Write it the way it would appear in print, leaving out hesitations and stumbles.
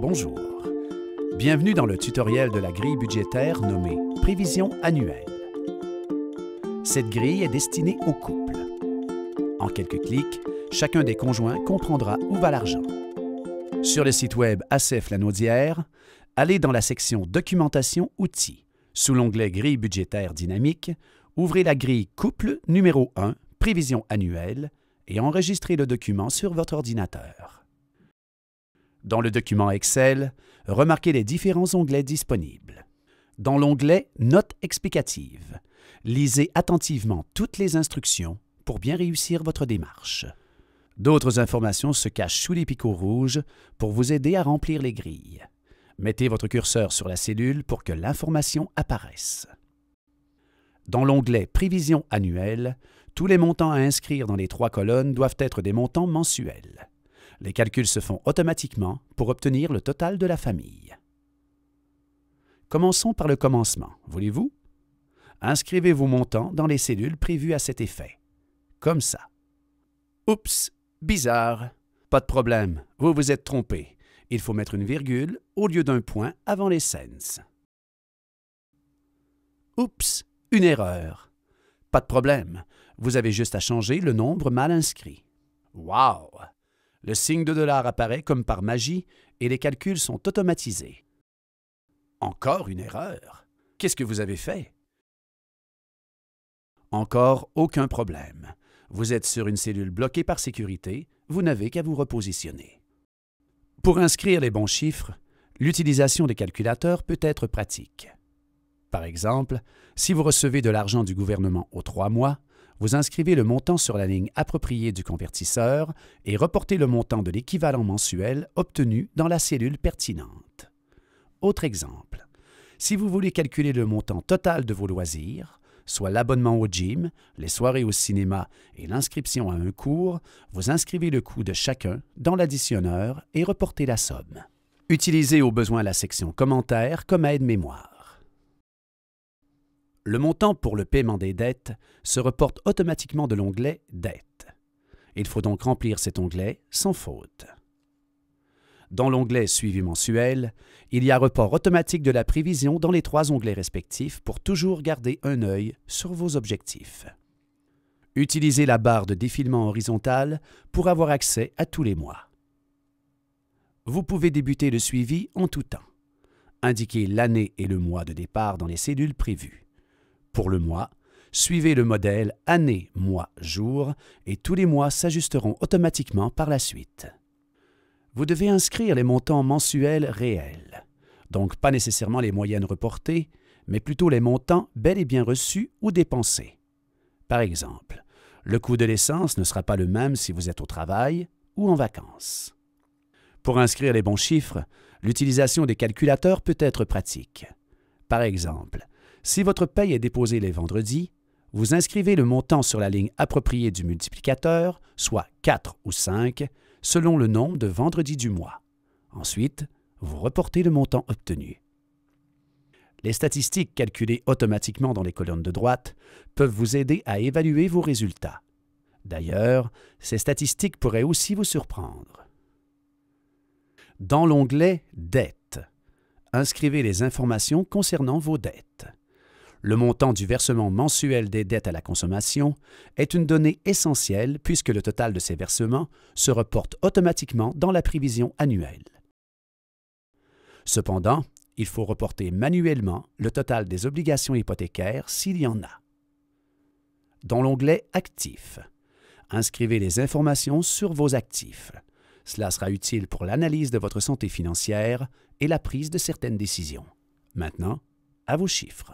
Bonjour. Bienvenue dans le tutoriel de la grille budgétaire nommée « Prévision annuelle ». Cette grille est destinée aux couples. En quelques clics, chacun des conjoints comprendra où va l'argent. Sur le site web ACF-Lanaudière, allez dans la section « Documentation outils ». Sous l'onglet « Grille budgétaire dynamique », ouvrez la grille « Couple numéro 1 Prévision annuelle » et enregistrez le document sur votre ordinateur. Dans le document Excel, remarquez les différents onglets disponibles. Dans l'onglet « Notes explicatives », lisez attentivement toutes les instructions pour bien réussir votre démarche. D'autres informations se cachent sous les picots rouges pour vous aider à remplir les grilles. Mettez votre curseur sur la cellule pour que l'information apparaisse. Dans l'onglet « Prévision annuelle », tous les montants à inscrire dans les 3 colonnes doivent être des montants mensuels. Les calculs se font automatiquement pour obtenir le total de la famille. Commençons par le commencement, voulez-vous? Inscrivez vos montants dans les cellules prévues à cet effet. Comme ça. Oups, bizarre. Pas de problème, vous vous êtes trompé. Il faut mettre une virgule au lieu d'un point avant les cents. Oups, une erreur. Pas de problème, vous avez juste à changer le nombre mal inscrit. Wow! Le signe de dollar apparaît comme par magie et les calculs sont automatisés. Encore une erreur? Qu'est-ce que vous avez fait? Encore aucun problème. Vous êtes sur une cellule bloquée par sécurité, vous n'avez qu'à vous repositionner. Pour inscrire les bons chiffres, l'utilisation des calculateurs peut être pratique. Par exemple, si vous recevez de l'argent du gouvernement aux 3 mois, vous inscrivez le montant sur la ligne appropriée du convertisseur et reportez le montant de l'équivalent mensuel obtenu dans la cellule pertinente. Autre exemple, si vous voulez calculer le montant total de vos loisirs, soit l'abonnement au gym, les soirées au cinéma et l'inscription à un cours, vous inscrivez le coût de chacun dans l'additionneur et reportez la somme. Utilisez au besoin la section « Commentaires » comme aide-mémoire. Le montant pour le paiement des dettes se reporte automatiquement de l'onglet « Dettes ». Il faut donc remplir cet onglet sans faute. Dans l'onglet « Suivi mensuel », il y a report automatique de la prévision dans les 3 onglets respectifs pour toujours garder un œil sur vos objectifs. Utilisez la barre de défilement horizontale pour avoir accès à tous les mois. Vous pouvez débuter le suivi en tout temps. Indiquez l'année et le mois de départ dans les cellules prévues. Pour le mois, suivez le modèle année, mois, jour et tous les mois s'ajusteront automatiquement par la suite. Vous devez inscrire les montants mensuels réels, donc pas nécessairement les moyennes reportées, mais plutôt les montants bel et bien reçus ou dépensés. Par exemple, le coût de l'essence ne sera pas le même si vous êtes au travail ou en vacances. Pour inscrire les bons chiffres, l'utilisation des calculateurs peut être pratique. Par exemple, si votre paye est déposée les vendredis, vous inscrivez le montant sur la ligne appropriée du multiplicateur, soit 4 ou 5, selon le nombre de vendredis du mois. Ensuite, vous reportez le montant obtenu. Les statistiques calculées automatiquement dans les colonnes de droite peuvent vous aider à évaluer vos résultats. D'ailleurs, ces statistiques pourraient aussi vous surprendre. Dans l'onglet « Dettes », inscrivez les informations concernant vos dettes. Le montant du versement mensuel des dettes à la consommation est une donnée essentielle puisque le total de ces versements se reporte automatiquement dans la prévision annuelle. Cependant, il faut reporter manuellement le total des obligations hypothécaires s'il y en a. Dans l'onglet « Actifs », inscrivez les informations sur vos actifs. Cela sera utile pour l'analyse de votre santé financière et la prise de certaines décisions. Maintenant, à vos chiffres.